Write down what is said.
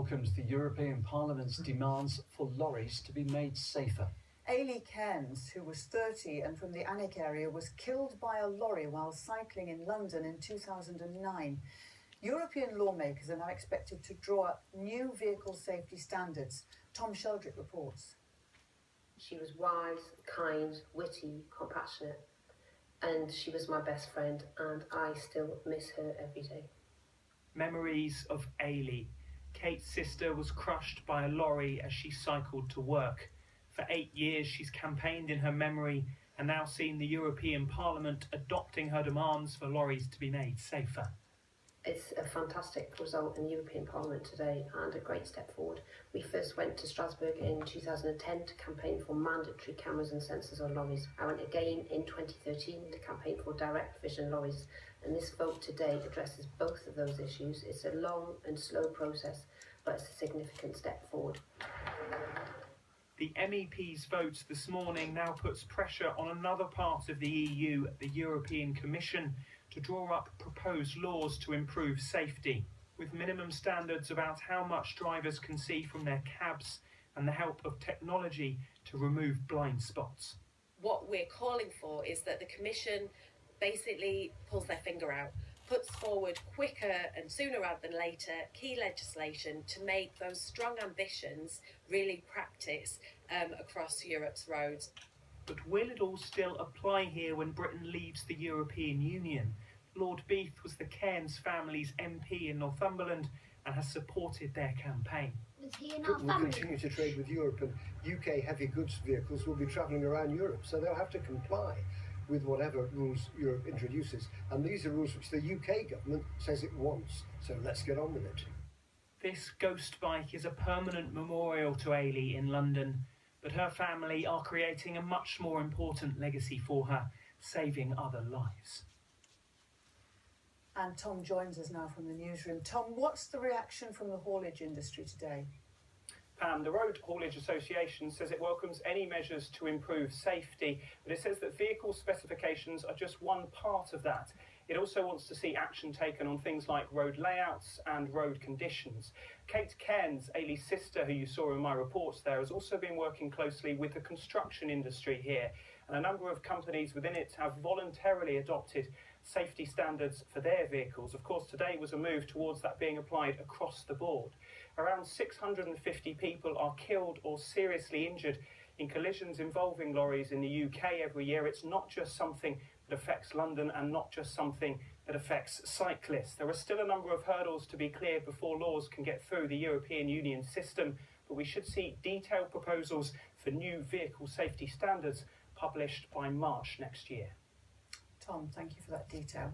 welcomes the European Parliament's demands for lorries to be made safer. Eilidh Cairns, who was 30 and from the Alnwick area, was killed by a lorry while cycling in London in 2009. European lawmakers are now expected to draw up new vehicle safety standards. Tom Sheldrick reports. She was wise, kind, witty, compassionate, and she was my best friend, and I still miss her every day. Memories of Eilidh. Kate's sister was crushed by a lorry as she cycled to work. For 8 years she's campaigned in her memory and now seen the European Parliament adopting her demands for lorries to be made safer. It's a fantastic result in the European Parliament today and a great step forward. We first went to Strasbourg in 2010 to campaign for mandatory cameras and sensors on lorries. I went again in 2013 to campaign for direct vision lorries, and this vote today addresses both of those issues. It's a long and slow process, but it's a significant step forward. The MEPs' vote this morning now puts pressure on another part of the EU, the European Commission, to draw up proposed laws to improve safety, with minimum standards about how much drivers can see from their cabs and the help of technology to remove blind spots. What we're calling for is that the Commission basically pulls their finger out, puts forward quicker and sooner rather than later key legislation to make those strong ambitions really practice across Europe's roads. But will it all still apply here when Britain leaves the European Union? Lord Beith was the Cairns family's MP in Northumberland and has supported their campaign. Britain will continue to trade with Europe, and UK heavy goods vehicles will be travelling around Europe, so they'll have to comply with whatever rules Europe introduces. And these are rules which the UK government says it wants, so let's get on with it. This ghost bike is a permanent memorial to Eilidh in London, but her family are creating a much more important legacy for her, saving other lives. And Tom joins us now from the newsroom. Tom, what's the reaction from the haulage industry today? Pam, the Road Haulage Association says it welcomes any measures to improve safety, but it says that vehicle specifications are just one part of that. It also wants to see action taken on things like road layouts and road conditions. Kate Cairns, Eilidh's sister, who you saw in my reports there, has also been working closely with the construction industry here, and a number of companies within it have voluntarily adopted safety standards for their vehicles. Of course, today was a move towards that being applied across the board. Around 650 people are killed or seriously injured in collisions involving lorries in the UK every year. It's not just something that affects London and not just something that affects cyclists. There are still a number of hurdles to be cleared before laws can get through the European Union system, but we should see detailed proposals for new vehicle safety standards published by March next year. Tom, thank you for that detail.